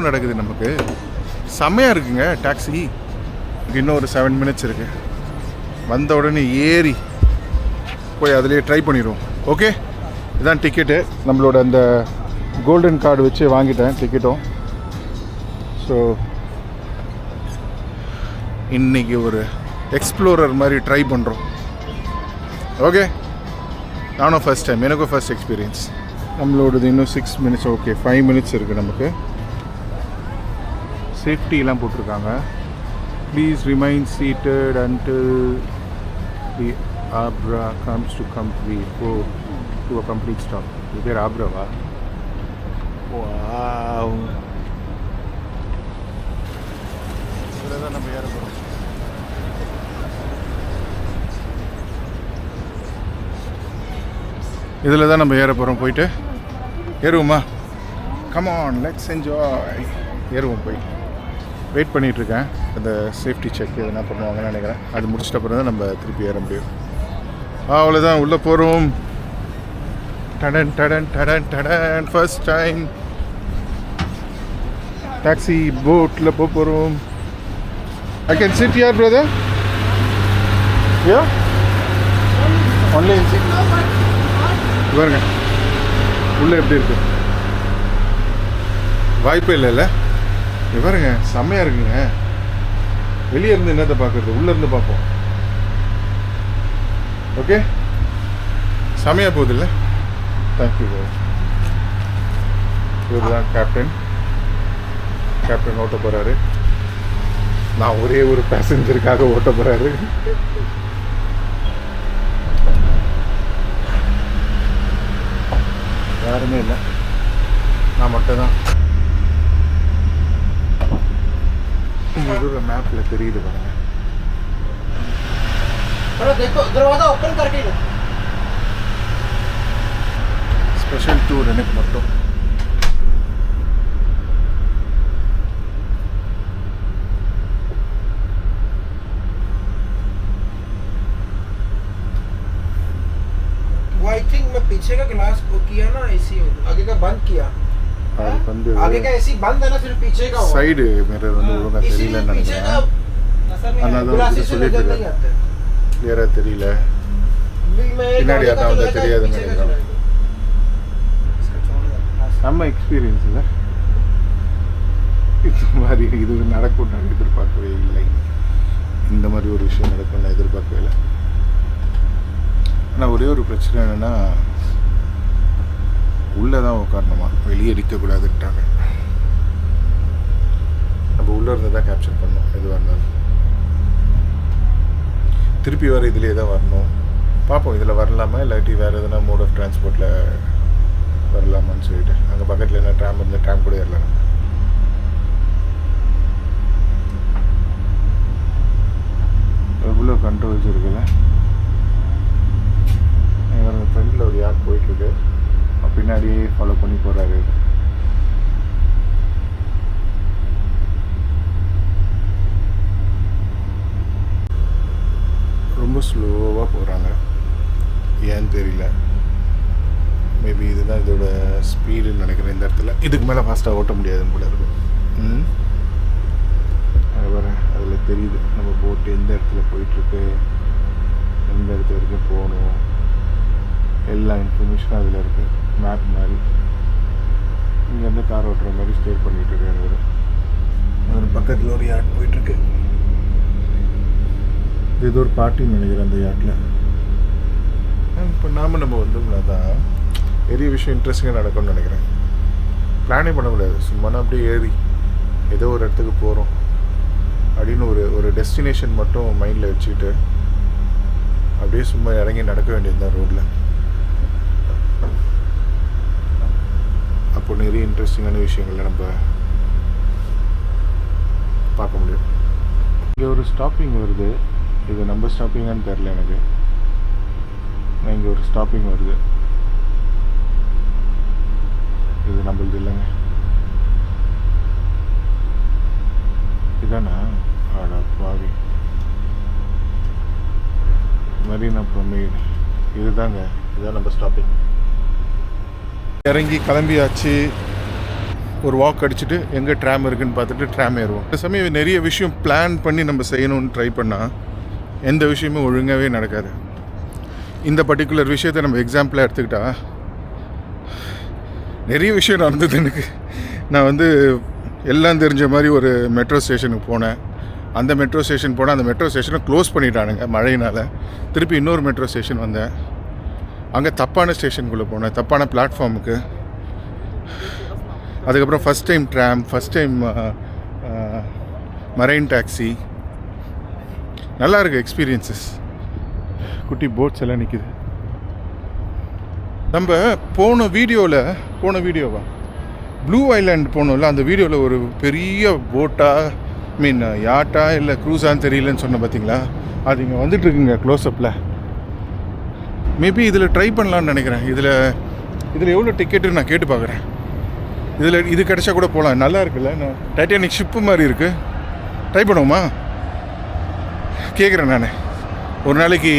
A: நடக்குது நமக்கு. செம்மையாக இருக்குங்க டாக்ஸி. இன்னும் ஒரு 7 minutes இருக்குது. வந்த உடனே ஏறி போய் அதிலே ட்ரை பண்ணிடுவோம். ஓகே இதுதான் டிக்கெட்டு. நம்மளோட அந்த கோல்டன் கார்டு வச்சு வாங்கிட்டேன் டிக்கெட்டும். ஸோ இன்றைக்கி ஒரு எக்ஸ்ப்ளோரர் மாதிரி ட்ரை பண்ணுறோம். ஓகே நானும் ஃபஸ்ட் டைம், எனக்கும் ஃபஸ்ட் எக்ஸ்பீரியன்ஸ். நம்மளோடது இன்னும் 6 minutes. ஓகே 5 minutes இருக்குது நமக்கு. சேஃப்டிலாம் போட்டிருக்காங்க. Please remain seated until the Abra comes to a complete stop. இது பேர் ஆப்ராவா? வாவ். இதில் தான் நம்ம ஏற போகிறோம். இதில் தான் நம்ம ஏற போகிறோம். போயிட்டு ஏறுவோமா? Come on let's enjoy. ஏறுவோம். போய் வெயிட் பண்ணிகிட்ருக்கேன். அந்த சேஃப்டி செக் எதுனா பண்ணுவாங்கன்னு நினைக்கிறேன். அது முடிச்சிட்ட அப்புறம் தான் நம்ம திருப்பி ஏற முடியும். அவ்வளோதான் உள்ளே போகிறோம். டடன் டடன் டடன் டடன். ஃபர்ஸ்ட் டைம் டாக்ஸி போட்டில் போகிறோம். I can sit here brother? Yeah only பாருங்க உள்ளே எப்படி இருக்கு. வாய்ப்பே இல்லைல்ல. பாருங்க செம்மையாக இருக்குங்க. வெளியே இருந்து என்னத்தை பார்க்குறது, உள்ளேருந்து பார்ப்போம். ஓகே செம்மையாக போகுது இல்லை? தேங்க்யூ. இவர் தான் கேப்டன் ஓட்ட போகிறாரு. நான் ஒரே ஒரு பேசஞ்சருக்காக ஓட்ட போகிறாரு. யாருமே இல்லை, நான் மட்டும்தான். இங்கே மேப்பில் தெரியுது பாருங்க. ஸ்பெஷல் டூர் எனக்கு மட்டும்.
F: आई थिंक मैं पीछे का ग्लास को किया ना एसी, आगे का बंद किया. आगे का एसी बंद है ना, फिर पीछे का
A: சைடு மிரர் வந்து ஒழுங்கா தெரியலன்னு நினைக்கிறேன். அதனால சொல்லிட்டு இருக்கேன் கிளியரா தெரியல. பின்னாடி அதான் வந்து தெரியாதுன்னு நினைக்கிறேன். நம்ம எக்ஸ்பீரியன்ஸ் இல்லை. இந்த மாதிரி இது நடக்கும் நான் எதிர்பார்க்கவே இல்லை. இந்த மாதிரி ஒரு விஷயம் நடக்கும் நான் எதிர்பார்க்கவே இல்லை. ஆனால் ஒரே ஒரு பிரச்சனை என்னென்னா உள்ளே தான் உட்காரணுமா, வெளியே அடிக்கக்கூடாதுன்ட்டாங்க. நம்ம உள்ளே இருந்து தான் கேப்சர் பண்ணணும் எதுவாக இருந்தாலும். திருப்பி வர இதுலேயே தான் வரணும். பார்ப்போம் இதில் வரலாமா இல்லாட்டி வேறு எதுனா மோட் ஆஃப் டிரான்ஸ்போர்ட்டில் வரலாமான்னு சொல்லிட்டு. அங்கே பக்கத்தில் என்ன ட்ராம் இருந்து ட்ராம் கூட ஏறலாம். எவ்வளோ கண்ட்ரோல்ஸ் இருக்குல்ல. எங்கள் ஃப்ரெண்டில் ஒரு யார் போயிட்டுருக்கு, பின்னாடியே ஃபாலோ பண்ணி போகிறாரு. ரொம்ப ஸ்லோவாக போகிறாங்க, ஏன்னு தெரியல. மேபி இதுதான் இதோட ஸ்பீடுன்னு நினைக்கிறேன். இந்த இடத்துல இதுக்கு மேலே ஃபாஸ்ட்டாக ஓட்ட முடியாதுன்னு போல இருக்கும். அது வர அதில் தெரியுது நம்ம போட்டு எந்த இடத்துல போயிட்டுருக்கு, எந்த இடத்துல வரைக்கும் போகணும், எல்லா இன்ஃபர்மேஷனும் அதில் இருக்குது. மேப் மாதிரி இங்கேருந்து கார் ஓட்டுற மாதிரி ஸ்டே பண்ணிகிட்டு இருக்காரு. ஒரு பக்கத்தில் ஒரு யார்ட் போயிட்டுருக்கு. இது ஒரு பார்ட்டின்னு நினைக்கிறேன் அந்த யார்ட்டில். இப்போ நம்ம வந்தோம்னா தான் பெரிய விஷயம் இன்ட்ரெஸ்டிங்காக நடக்கும்னு நினைக்கிறேன். பிளானே பண்ணக்கூடாது, சும்மா அப்படியே ஏறி ஏதோ ஒரு இடத்துக்கு போகிறோம் அப்படின்னு ஒரு டெஸ்டினேஷன் மட்டும் மைண்டில் வச்சுக்கிட்டு அப்படியே சும்மா இறங்கி நடக்க வேண்டியது தான் ரோட்டில். அப்போ நிறைய இன்ட்ரெஸ்டிங்கான விஷயங்களை நம்ம பார்க்க முடியும். இங்கே ஒரு ஸ்டாப்பிங் வருது. இது நம்ம ஸ்டாப்பிங்கான்னு தெரில எனக்கு. இங்கே ஒரு ஸ்டாப்பிங் வருது. இது நம்மளது இல்லைங்க. இதானா? ஆடா பாவி. மரீனா ப்ரொமேட் இதுதாங்க. இதுதான் நம்ம ஸ்டாப்பிங். இறங்கி கிளம்பியாச்சு. ஒரு வாக் அடிச்சுட்டு எங்கே ட்ராம் இருக்குதுன்னு பார்த்துட்டு ட்ராம் ஏறுவோம். இந்த சமயம் நிறைய விஷயம் பிளான் பண்ணி நம்ம செய்யணும்னு ட்ரை பண்ணால் எந்த விஷயமும் ஒழுங்காகவே நடக்காது. இந்த பர்டிகுலர் விஷயத்தை நம்ம எக்ஸாம்பிளாக எடுத்துக்கிட்டால் நிறைய விஷயம் நடந்தது எனக்கு. நான் வந்து எல்லாம் தெரிஞ்ச மாதிரி ஒரு மெட்ரோ ஸ்டேஷனுக்கு போனேன். அந்த மெட்ரோ ஸ்டேஷன் போனால் அந்த மெட்ரோ ஸ்டேஷனை க்ளோஸ் பண்ணிட்டானுங்க மழையினால். திருப்பி இன்னொரு மெட்ரோ ஸ்டேஷன் வந்தேன். அங்கே தப்பான ஸ்டேஷனுக்குள்ளே போனேன், தப்பான பிளாட்ஃபார்முக்கு. அதுக்கப்புறம் first time tram, first time marine taxi. நல்லா இருக்குது எக்ஸ்பீரியன்ஸஸ். குட்டி போட்ஸ் எல்லாம் நிற்கிது. நம்ம போன வீடியோவா ப்ளூ ஐலாண்ட் போனோம்ல, அந்த வீடியோவில் ஒரு பெரிய போட்டா யாட்டா இல்லை க்ரூஸான்னு தெரியலன்னு சொன்னேன் பார்த்தீங்களா? அது இங்கே வந்துட்டுருக்குங்க க்ளோஸ்அப்பில். மேபி இதில் ட்ரை பண்ணலான்னு நினைக்கிறேன். இதில் எவ்வளோ டிக்கெட்டு நான் கேட்டு பார்க்குறேன். இது கிடச்சா கூட போகலாம். நல்லா இருக்குல்ல? டைட்டானிக் ஷிப்பு மாதிரி இருக்குது. ட்ரை பண்ணுவோமா? கேட்குறேன் நான். ஒரு நாளைக்கு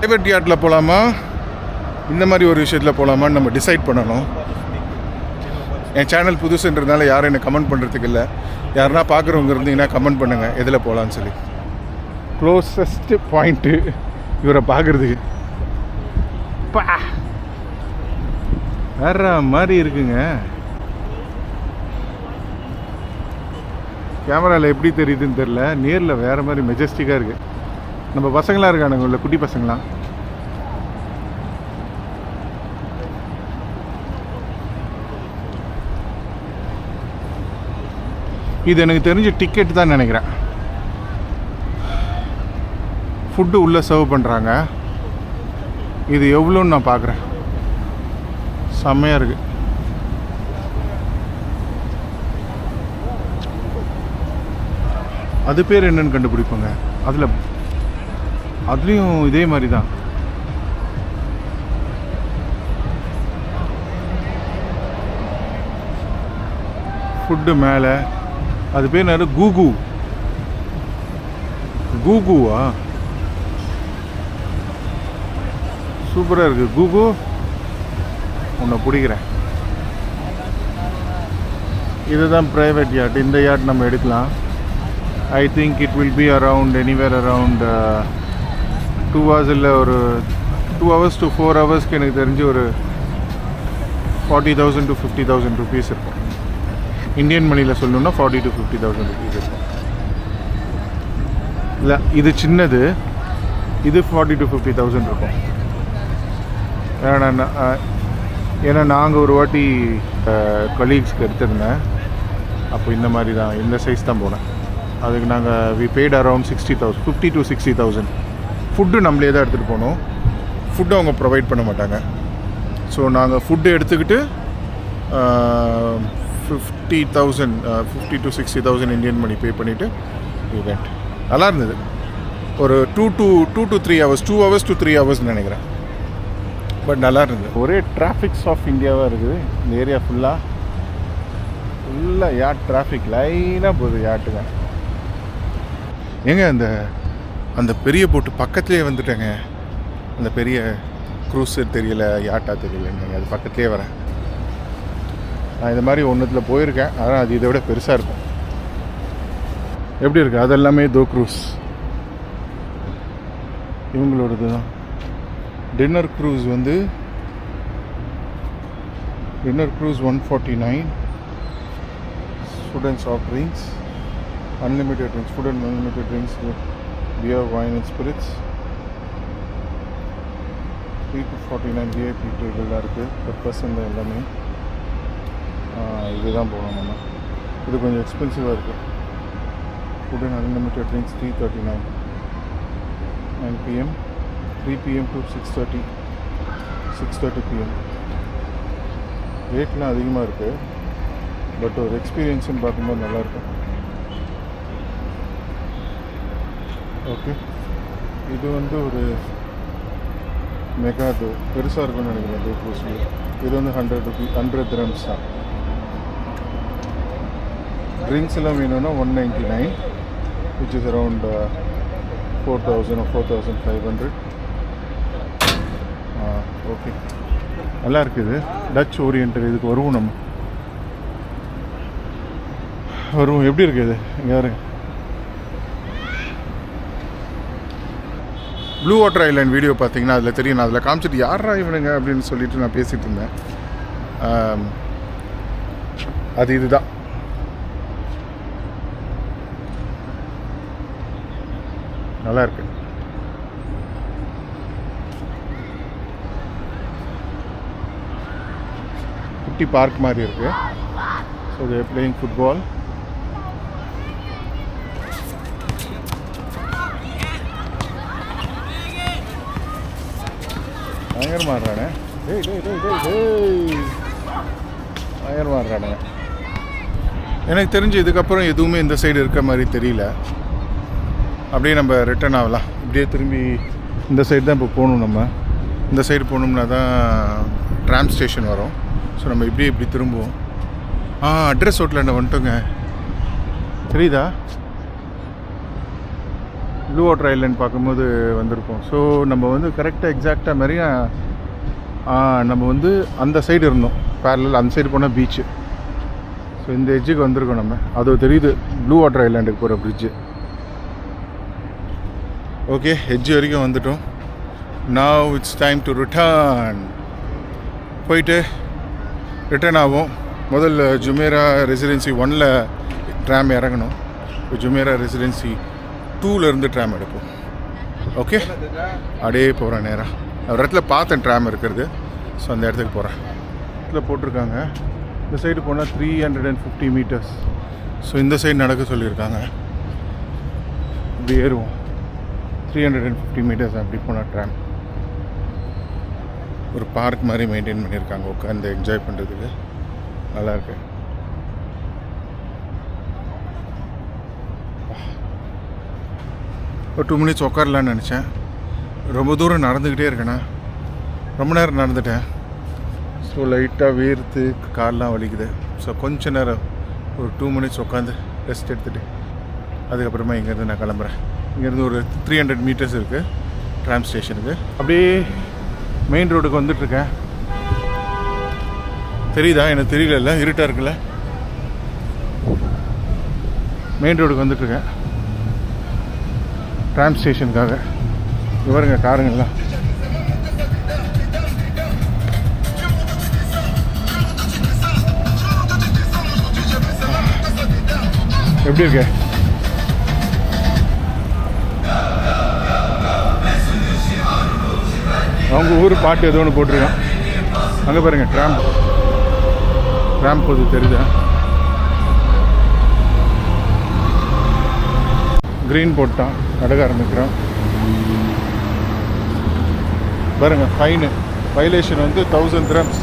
A: ப்ரைவேட் யாட்டில் போகலாமா, இந்த மாதிரி ஒரு விஷயத்தில் போகலாமான்னு நம்ம டிசைட் பண்ணணும். என் சேனல் புதுசுன்றதுனால யாரும் என்னை கமெண்ட் பண்ணுறதுக்கு இல்லை. யாருன்னா பார்க்குறவங்க இருந்தீங்கன்னா கமெண்ட் பண்ணுங்கள் எதில் போகலான்னு சொல்லி. க்ளோசஸ்ட்டு பாயிண்ட்டு இவரை பார்க்குறதுக்கு வேற மாதிரி இருக்குங்க. கேமராவில் எப்படி தெரியுதுன்னு தெரில, நேரில் வேறு மாதிரி மெஜஸ்டிக்காக இருக்குது. நம்ம பசங்களாம் இருக்கானுங்க, உள்ள குட்டி பசங்களாம். இது எனக்கு தெரிஞ்ச டிக்கெட் தான் நினைக்கிறேன். ஃபுட்டு உள்ளே சர்வ் பண்ணுறாங்க. இது எவ்வளோன்னு நான் பார்க்குறேன். செம்மையாக இருக்குது. அது பேர் என்னன்னு கண்டுபிடிப்போங்க. அதுலேயும் இதே மாதிரி தான். ஃபுட்டு மேலே. அது பேர் என்ன? கூகுவா? சூப்பராக இருக்குது. கூகு உன்னை பிடிக்கிறேன். இதுதான் ப்ரைவேட் யாட். இந்த யாட் நம்ம எடுக்கலாம். I think it will be around anywhere around 2 hours இல்லை ஒரு 2 hours to 4 hours எனக்கு தெரிஞ்சு ஒரு 40,000 to 50,000 rupees இருக்கும். இந்தியன் மணியில் சொல்லணுன்னா 40,000 to 50,000 rupees இருக்கும். இல்லை, இது சின்னது. இது 40,000 to 50,000 இருக்கும். ஏன்னா நாங்கள் ஒரு வாட்டி கொலீக்ஸ்க்கு எடுத்திருந்தேன். அப்போ இந்த மாதிரி தான், இந்த சைஸ் தான் போனேன். அதுக்கு நாங்கள் we paid around 60,000, 50,000 to 60,000. Food நம்மளே தான் எடுத்துகிட்டு போனோம். ஃபுட்டு அவங்க ப்ரொவைட் பண்ண மாட்டாங்க. ஸோ நாங்கள் ஃபுட்டு எடுத்துக்கிட்டு 50,000 50,000 to 60,000 இந்தியன் மணி பே பண்ணிவிட்டு இவெண்ட். நல்லா இருந்தது. ஒரு 2 to 3 hours, 2 hours to 3 hours நினைக்கிறேன். பட் நல்லா இருந்தது. ஒரே டிராஃபிக்ஸ் ஆஃப் இந்தியாவாக இருக்குது இந்த ஏரியா ஃபுல்லாக யாட் டிராஃபிக் லைனாக போகுது யாட்டுங்க. ஏங்க அந்த பெரிய போட்டு பக்கத்துலேயே வந்துட்டேங்க. அந்த பெரிய க்ரூஸு தெரியல, யாட்டா தெரியலங்க. அது பக்கத்துலேயே வரேன். நான் இந்த மாதிரி ஒன்றுத்தில் போயிருக்கேன். ஆனால் அது இதை விட பெருசாக இருக்கும். எப்படி இருக்குது? அது எல்லாமே தோ க்ரூஸ் இவங்களோடது தான். Dinner cruise 149. Food and soft drinks, unlimited drinks, food and unlimited drinks, beer, wine and spirits. 3 to 49 VIP டேபிளாக இருக்குது. பர் பர்சன் தான் எல்லாமே. இதுதான் போகணும் நம்ம. இது கொஞ்சம் எக்ஸ்பென்சிவாக இருக்குது. Food and unlimited drinks 339. 9 PM, 3 PM to 6:30 PM. ரேட்லாம் அதிகமாக இருக்குது. பட் ஒரு எக்ஸ்பீரியன்ஸுன்னு பார்க்கும்போது நல்லாயிருக்கும். ஓகே, இது வந்து ஒரு மெகா தோ பெருசாக இருக்கும்னு நினைக்கிறேன். தோ க்ளோஸ்லி இது வந்து 100 dirhams தான். ட்ரிங்க்ஸ் எல்லாம் வேணும்னா 199, which is around 4,000 or 4,500. Okay, நல்லா இருக்குது. டச் ஓரியன்ட் இதுக்கு வருவோம். நம்ம வருவோம். எப்படி இருக்குது இங்கே பாருங்க. ப்ளூ வாட்டர் ஐலாண்ட் வீடியோ பார்த்தீங்கன்னா அதில் தெரியும். நான் அதில் காமிச்சிட்டு யாரா இவனுங்க அப்படின்னு சொல்லிட்டு நான் பேசிகிட்டு இருந்தேன். அது இதுதான். நல்லா இருக்கு. குட்டி பார்க் மாதிரி இருக்கு. So they playing football. பயங்கர மாறுறானே. பயங்கர மாறுறானே. எனக்கு தெரிஞ்சு இதுக்கப்புறம் எதுவுமே இந்த சைடு இருக்க மாதிரி தெரியல. அப்படியே நம்ம ரிட்டர்ன் ஆகலாம். இப்படியே திரும்பி இந்த சைடு தான் இப்போ போகணும். நம்ம இந்த சைடு போகணும்னா தான் ட்ராம் ஸ்டேஷன் வரும். ஸோ நம்ம இப்படி திரும்புவோம். அட்ரஸ் ஹோட்டலில் வந்துட்டோங்க. தெரியுதா? ப்ளூ வாட்டர் ஐலாண்ட் பார்க்கும்போது வந்திருப்போம். ஸோ நம்ம வந்து கரெக்டாக எக்ஸாக்டாக மாதிரியா நம்ம வந்து அந்த சைடு இருந்தோம். பேரலல் அந்த சைடு போனால் பீச்சு. ஸோ இந்த எட்ஜுக்கு வந்திருக்கோம் நம்ம. அது தெரியுது ப்ளூ வாட்டர் ஐலாண்டுக்கு போகிற பிரிட்ஜு. ஓகே, எட்ஜு வரைக்கும் வந்துட்டோம். Now it's time to return. போயிட்டு ரிட்டர்ன் ஆகும். முதல்ல ஜுமேரா ரெசிடென்சி 1ல் ட்ராம் இறங்கணும். இப்போ ஜுமேரா ரெசிடென்சி 2லேருந்து ட்ராம் எடுப்போம். ஓகே, அப்படியே போகிறேன் நேராக. ஒரு இடத்துல பார்த்தேன் ட்ராம் இருக்கிறது. ஸோ அந்த இடத்துக்கு போகிறேன். இடத்துல போட்டிருக்காங்க இந்த சைடு போனால் 350 meters. ஸோ இந்த சைடு நடக்க சொல்லியிருக்காங்க. இப்படி ஏறுவோம். 350 meters அப்படி போனால் ட்ராம். ஒரு பார்க் மாதிரி மெயின்டைன் பண்ணியிருக்காங்க. உட்காந்து என்ஜாய் பண்ணுறதுக்கு நல்லாயிருக்கு. ஒரு 2 minutes உட்காரலான்னு நினச்சேன். ரொம்ப தூரம் நடந்துக்கிட்டே இருக்கேண்ணா. ரொம்ப நேரம் நடந்துட்டேன். ஸோ லைட்டாக வேர்த்து கால்லாம் வலிக்குது. ஸோ கொஞ்ச நேரம் ஒரு 2 minutes உட்காந்து ரெஸ்ட் எடுத்துகிட்டு அதுக்கப்புறமா இங்கேருந்து நான் கிளம்புறேன். இங்கேருந்து ஒரு 300 meters இருக்குது ட்ராம் ஸ்டேஷனுக்கு. அப்படியே மெயின் ரோடுக்கு வந்துட்டுருக்கேன். தெரியுதா? எனக்கு தெரியல, இருட்டாக இருக்குல்ல. மெயின் ரோடுக்கு வந்துட்டுருக்கேன் ட்ராம் ஸ்டேஷனுக்காக. இவருங்க காருங்கள்லாம் எப்படி இருக்கு? அவங்க ஊர் பாட்டு ஏதோ ஒன்று போட்டிருக்கான். அங்கே பாருங்க ட்ராம் போது தெரியுதா? க்ரீன் போட்டான். நடக்க ஆரம்பிக்கிறோம். பாருங்க, ஃபைனு வைலேஷன் வந்து 1000 dirhams.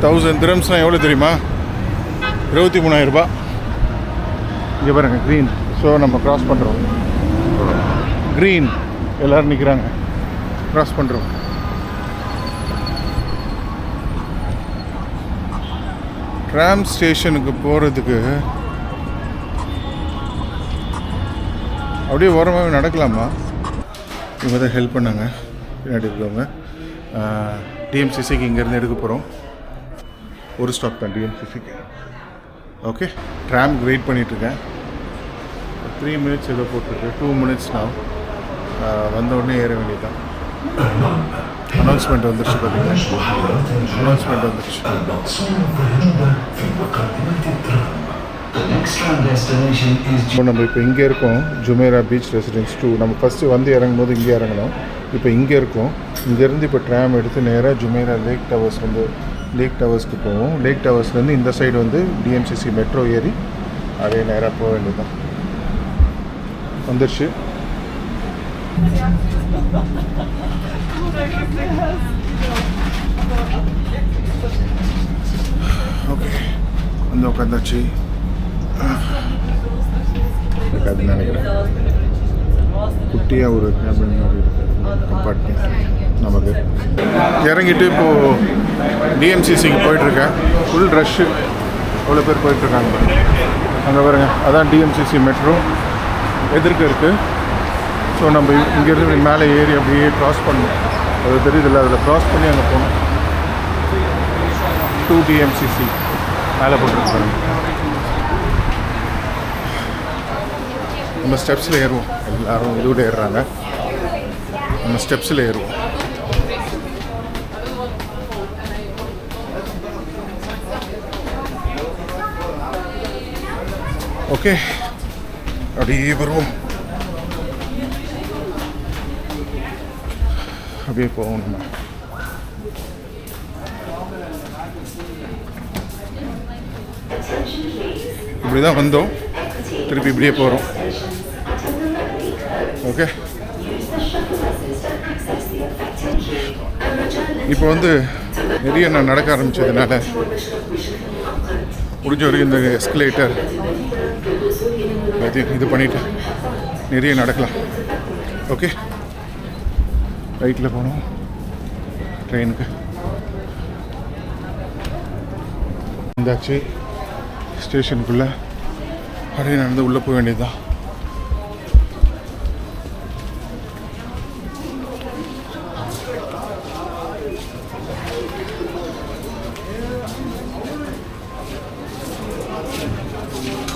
A: 1000 dirhamsனால் எவ்வளோ தெரியுமா? 23,000 ரூபாய். இங்கே பாருங்க க்ரீன். ஸோ நம்ம க்ராஸ் பண்ணுறோம். க்ரீன் எல்லோரும் நிற்கிறாங்க. க்ராஸ் பண்ணுறோம். ட்ராம் ஸ்டேஷனுக்கு போகிறதுக்கு அப்படியே ஓரமாகவே நடக்கலாமா? இவங்க தான் ஹெல்ப் பண்ணாங்க பின்னாடி இருக்கவங்க. டிஎம்சிசிக்கு இங்கேருந்து எடுக்க போகிறோம். ஒரு ஸ்டாப் தான் டிஎம்சிசிக்கு. ஓகே, ட்ராம்க்கு வெயிட் பண்ணிகிட்ருக்கேன். 3 minutes ஏதோ போட்டிருக்கு. 2 minutes நான் வந்த உடனே ஏற வேண்டியதான். அனௌன்ஸ்மெண்ட் வந்துருச்சு. பார்த்தீங்கன்னா அனௌன்ஸ்மெண்ட் வந்துருச்சு. இப்போ நம்ம இப்போ இங்கே இருக்கோம். Jumeirah beach residence 2. நம்ம ஃபஸ்ட்டு வந்து இறங்கும் போது இங்கே இறங்கணும். இப்போ இங்கே இருக்கோம். இங்கேருந்து இப்போ ட்ராம் எடுத்து நேராக ஜுமேரா லேக் டவர்ஸ்க்கு போவோம். லேக் டவர்ஸ்லேருந்து இந்த சைடு வந்து டிஎம்சிசி மெட்ரோ ஏறி அதே நேராக போக வேண்டியதுதான். வந்துருச்சு. ஓகே, வந்து உட்காந்தாச்சு. அது நினைக்கிறேன். குட்டியாக ஒரு கேபின் மாதிரி இருக்குது கம்பார்ட்மெண்ட் நமக்கு. இறங்கிட்டு இப்போது டிஎம்சிசிக்கு போயிட்டுருக்கேன். ஃபுல் ரஷ்ஷு, அவ்வளோ பேர் போயிட்டுருக்காங்க. அங்கே பாருங்க, அதான் டிஎம்சிசி மெட்ரோ எதிர்க்க இருக்குது. ஸோ நம்ம இங்கேருந்து மேலே ஏறி அப்படியே க்ராஸ் பண்ணணும். அது தெரியுதில்ல, அதில் க்ராஸ் பண்ணி அங்கே போகணும். 2 டிஎம்சிசி மேலே போட்டுருக்காங்க. நம்ம ஸ்டெப்ஸில் ஏறுவோம். எல்லோரும் இதோட ஏறுறாங்க, நம்ம ஸ்டெப்ஸில் ஏறுவோம். ஓகே, அப்படியே வருவோம், அப்படியே போவோம். நம்ம இப்படி தான் வந்தோம், திருப்பி இப்படியே போகிறோம். ஓகே, இப்போ வந்து நிறைய நான் நடக்க ஆரம்பித்ததுனால முடிஞ்ச வரைக்கும் இந்த எஸ்கலேட்டர் இது பண்ணிவிட்டு நிறைய நடக்கலாம். ஓகே, ரைட்டில் போகணும் ட்ரெயினுக்கு. இருந்தாச்சு ஸ்டேஷனுக்குள்ளே, அப்படியே நடந்து உள்ளே போக வேண்டியது தான்.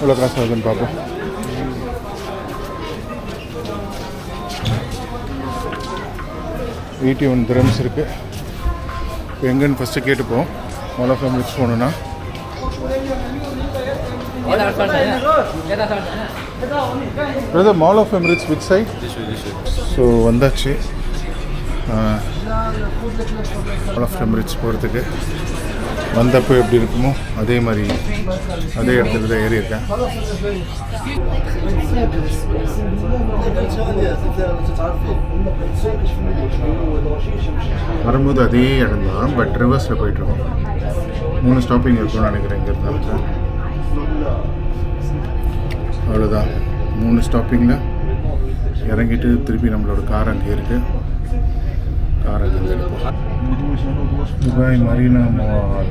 A: எவ்வளோ காசு ஆகுதுன்னு பார்ப்போம். $81 dirhams இருக்குது. இப்போ எங்கன்னு ஃபஸ்ட்டு கேட்டுப்போம். மால் ஆஃப் எமிரேட்ஸ் போகணுன்னா brother, mall of Emirates which side? So வந்தாச்சு மால் ஆஃப் எமிரேட்ஸ் போகிறதுக்கு. வந்தப்போ எப்படி இருக்குமோ அதே மாதிரி அதே இடத்துல தான் ஏறி இருக்கேன். வரும்போது அதே இடம் தான், பட் ரிவர்ஸில் போயிட்டுருக்கோம். 3 ஸ்டாப்பிங் இருக்கும்னு நினைக்கிறேன் இங்கே இருந்தாலும். அவ்வளோதான், 3 ஸ்டாப்பிங்கில் இறங்கிட்டு திருப்பி நம்மளோட கார் அங்கே இருக்குது. கார் அங்கே எடுப்போம். துபாய் மரீனா மால்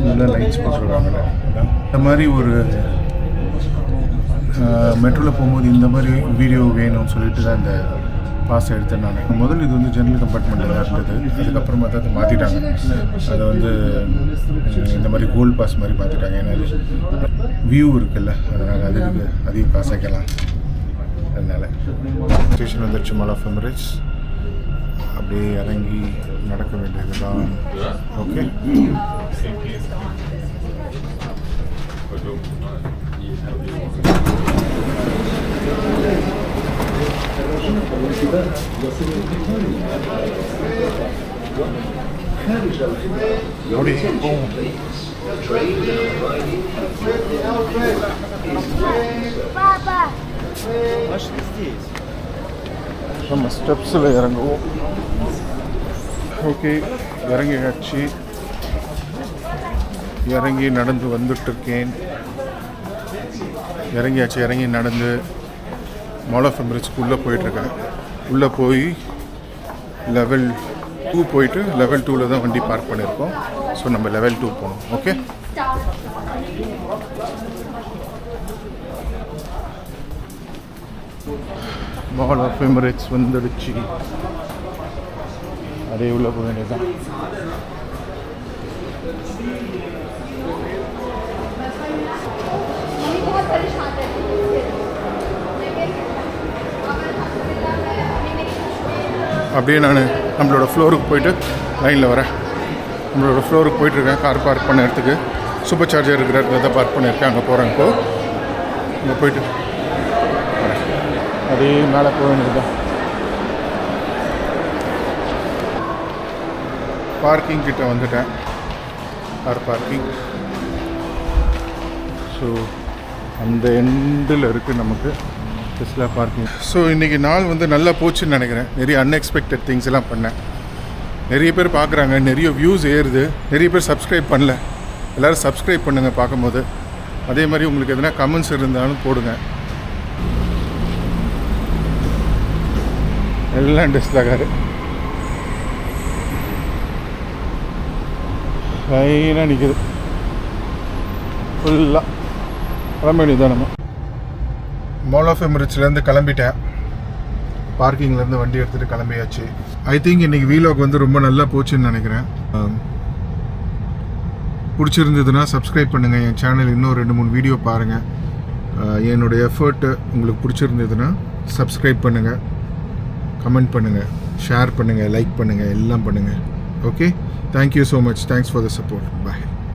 A: நல்லா லைட்ஸ் போட்டிருக்காங்கல்ல. இந்த மாதிரி ஒரு மெட்ரோவில் போகும்போது இந்த மாதிரி வீடியோ வேணும்னு சொல்லிட்டு தான் இந்த பாஸ் எடுத்தேன் நான். முதல்ல இது வந்து ஜென்ரல் கம்பார்ட்மெண்ட்டில் தான் இருந்தது. அதுக்கப்புறமா தான் அதை மாற்றிட்டாங்க. அதை வந்து இந்த மாதிரி கோல்டு பாஸ் மாதிரி மாற்றிட்டாங்க. ஏன்னா அது வியூ இருக்குல்ல, அதனால் அதுக்கு அதிகம் காசு வைக்கலாம். அதனால் ஸ்டேஷன் வந்துருச்சு மால் ஆஃப் எமிரேட்ஸ். அப்படியே இறங்கி நடக்க வேண்டியது தான். ஓகே, நம்ம ஸ்டெப்ஸில் இறங்குவோம். ஓகே, இறங்கியாச்சு. இறங்கி நடந்து வந்துட்டுருக்கேன். இறங்கியாச்சு. இறங்கி நடந்து மால் ஆஃப் எமிரேட்ஸ்க்கு உள்ளே போயிட்டுருக்கேன். உள்ளே போய் லெவல் 2 போயிட்டு லெவல் 2ல் தான் வண்டி பார்க் பண்ணியிருக்கோம். ஸோ நம்ம லெவல் 2 போகணும். ஓகே, மால் ஆஃப் எமிரேட்ஸ் வந்துடுச்சு. அதே உள்ளே போக வேண்டியதுதான். அப்படியே நான் நம்மளோட ஃப்ளோருக்கு போயிட்டு லைனில் வரேன். நம்மளோட ஃப்ளோருக்கு போயிட்டுருக்கேன். கார் பார்க் பண்ண இடத்துக்கு சூப்பர் சார்ஜர் இருக்கிற இடத்துல தான் பார்க் பண்ணியிருக்கேன். அங்கே போகிறேன். இப்போது அங்கே போயிட்டு வரேன். அதே மேலே போக வேண்டியது தான். பார்க்கிங் கிட்ட வந்துட்டேன். Car parking. ஸோ அந்த எண்டில் இருக்குது நமக்கு டெஸ்லா பார்க்கிங். ஸோ இன்றைக்கி நாள் வந்து நல்லா போச்சுன்னு நினைக்கிறேன். நிறைய அன்எக்ஸ்பெக்டட் திங்ஸ் எல்லாம் பண்ணேன். நிறைய பேர் பார்க்குறாங்க, நிறைய வியூஸ் ஏறுது. நிறைய பேர் சப்ஸ்கிரைப் பண்ணல. எல்லோரும் சப்ஸ்கிரைப் பண்ணுங்கள் பார்க்கும்போது. அதே மாதிரி உங்களுக்கு எதனா கமெண்ட்ஸ் இருந்தாலும் போடுங்க. எல்லாம் டெஸ்லா காரு லைனாக நிற்குது ஃபுல்லாக கிளம்ப வேண்டியதுதான் நம்ம. மால் ஆஃப் எமிரேட்ஸ்லேருந்து கிளம்பிட்டேன். பார்க்கிங்லேருந்து வண்டி எடுத்துகிட்டு கிளம்பியாச்சு. ஐ திங்க் இன்றைக்கி வீலாக் வந்து ரொம்ப நல்லா போச்சுன்னு நினைக்கிறேன். பிடிச்சிருந்ததுன்னா சப்ஸ்கிரைப் பண்ணுங்கள். என் சேனல் இன்னும் 2-3 வீடியோ பாருங்கள். என்னுடைய எஃபர்ட்டு உங்களுக்கு பிடிச்சிருந்ததுன்னா சப்ஸ்கிரைப் பண்ணுங்கள், கமெண்ட் பண்ணுங்கள், ஷேர் பண்ணுங்கள், லைக் பண்ணுங்கள், எல்லாம் பண்ணுங்கள். Okay, thank you so much. Thanks for the support. Bye.